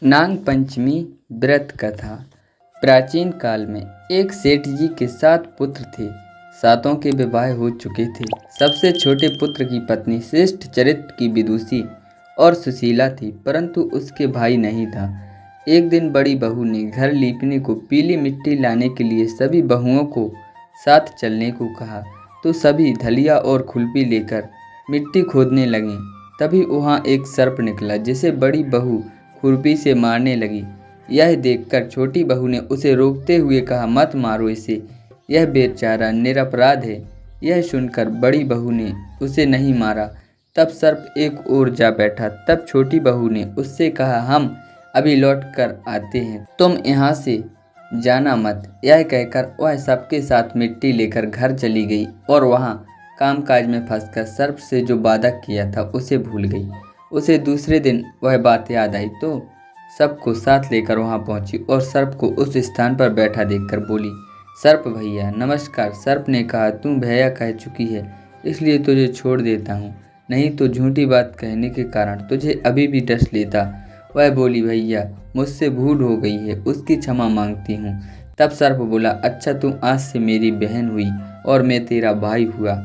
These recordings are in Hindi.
नाग पंचमी व्रत कथा। प्राचीन काल में एक सेठ जी के 7 पुत्र थे। सातों के विवाह हो चुके थे। सबसे छोटे पुत्र की पत्नी श्रेष्ठ चरित्र की विदुषी और सुशीला थी, परंतु उसके भाई नहीं था। एक दिन बड़ी बहू ने घर लीपने को पीली मिट्टी लाने के लिए सभी बहुओं को साथ चलने को कहा, तो सभी धलिया और खुरपी लेकर मिट्टी खोदने लगे। तभी वहाँ एक सर्प निकला, जिसे बड़ी बहू खुरपी से मारने लगी। यह देखकर छोटी बहू ने उसे रोकते हुए कहा, मत मारो इसे, यह बेचारा निरपराध है। यह सुनकर बड़ी बहू ने उसे नहीं मारा। तब सर्प एक ओर जा बैठा। तब छोटी बहू ने उससे कहा, हम अभी लौट कर आते हैं, तुम यहाँ से जाना मत। यह कहकर वह सबके साथ मिट्टी लेकर घर चली गई और वहाँ कामकाज में फंसकर सर्प से जो वादा किया था उसे भूल गई। उसे दूसरे दिन वह बात याद आई तो सबको साथ लेकर वहां पहुंची और सर्प को उस स्थान पर बैठा देखकर बोली, सर्प भैया नमस्कार। सर्प ने कहा, तू भैया कह चुकी है इसलिए तुझे छोड़ देता हूँ, नहीं तो झूठी बात कहने के कारण तुझे अभी भी डस लेता। वह बोली, भैया मुझसे भूल हो गई है, उसकी क्षमा मांगती हूँ। तब सर्प बोला, अच्छा तू आज से मेरी बहन हुई और मैं तेरा भाई हुआ,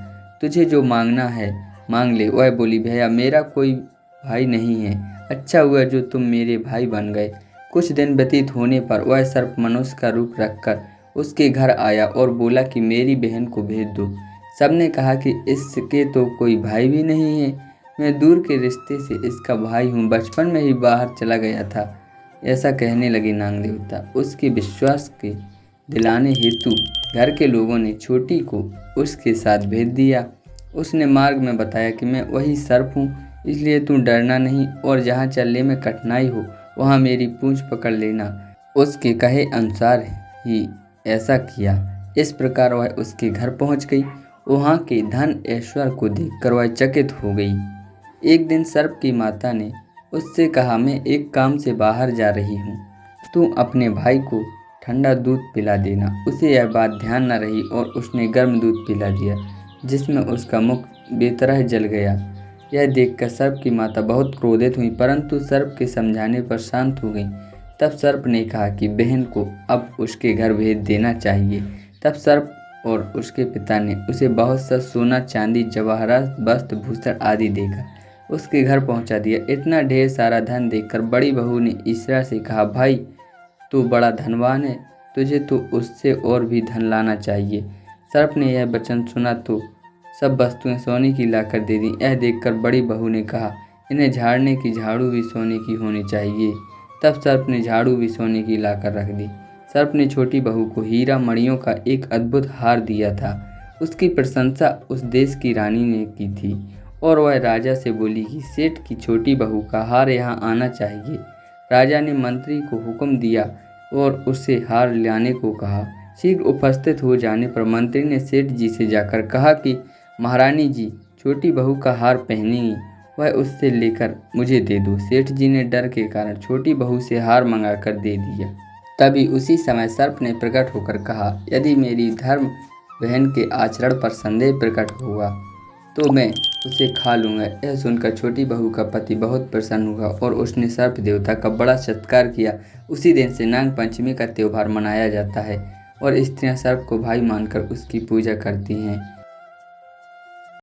तुझे जो मांगना है मांग ले। वह बोली, भैया मेरा कोई भाई नहीं है, अच्छा हुआ जो तुम मेरे भाई बन गए। कुछ दिन व्यतीत होने पर वह सर्प मनुष्य का रूप रखकर उसके घर आया और बोला कि मेरी बहन को भेज दो। सबने कहा कि इसके तो कोई भाई भी नहीं है, मैं दूर के रिश्ते से इसका भाई हूँ, बचपन में ही बाहर चला गया था। ऐसा कहने लगे नाग देवता। उसके विश्वास के दिलाने हेतु घर के लोगों ने छोटी को उसके साथ भेज दिया। उसने मार्ग में बताया कि मैं वही सर्प हूँ, इसलिए तू डरना नहीं और जहाँ चलने में कठिनाई हो वहाँ मेरी पूंछ पकड़ लेना। उसके कहे अनुसार ही ऐसा किया। इस प्रकार वह उसके घर पहुँच गई। वहाँ के धन ऐश्वर्य को देखकर वह चकित हो गई। एक दिन सर्प की माता ने उससे कहा, मैं एक काम से बाहर जा रही हूँ, तू अपने भाई को ठंडा दूध पिला देना। उसे यह बात ध्यान न रही और उसने गर्म दूध पिला दिया, जिसमें उसका मुख बेतरह जल गया। यह देखकर सर्प की माता बहुत क्रोधित हुई, परंतु सर्प के समझाने पर शांत हो गई। तब सर्प ने कहा कि बहन को अब उसके घर भेज देना चाहिए। तब सर्प और उसके पिता ने उसे बहुत सा सोना चांदी जवाहरात वस्त्र भूषण आदि देकर उसके घर पहुंचा दिया। इतना ढेर सारा धन देखकर बड़ी बहू ने ईश्वर से कहा, भाई तू बड़ा धनवान है, तुझे तो उससे और भी धन लाना चाहिए। सर्प ने यह वचन सुना तो सब वस्तुएं सोने की लाकर दे दी। यह देखकर बड़ी बहू ने कहा, इन्हें झाड़ने की झाड़ू भी सोने की होनी चाहिए। तब सर्प ने झाड़ू भी सोने की लाकर रख दी। सर्प ने छोटी बहू को हीरा मणियों का एक अद्भुत हार दिया था। उसकी प्रशंसा उस देश की रानी ने की थी और वह राजा से बोली कि सेठ की छोटी बहू का हार यहाँ आना चाहिए। राजा ने मंत्री को हुक्म दिया और उससे हार लाने को कहा। शीघ्र उपस्थित हो जाने पर मंत्री ने सेठ जी से जाकर कहा कि महारानी जी छोटी बहू का हार पहनेंगी, वह उससे लेकर मुझे दे दो। सेठ जी ने डर के कारण छोटी बहू से हार मंगाकर दे दिया। तभी उसी समय सर्प ने प्रकट होकर कहा, यदि मेरी धर्म बहन के आचरण पर संदेह प्रकट हुआ तो मैं उसे खा लूँगा। यह सुनकर छोटी बहू का पति बहुत प्रसन्न हुआ और उसने सर्प देवता का बड़ा सत्कार किया। उसी दिन से नाग पंचमी का त्यौहार मनाया जाता है और स्त्रियां सर्प को भाई मानकर उसकी पूजा करती हैं।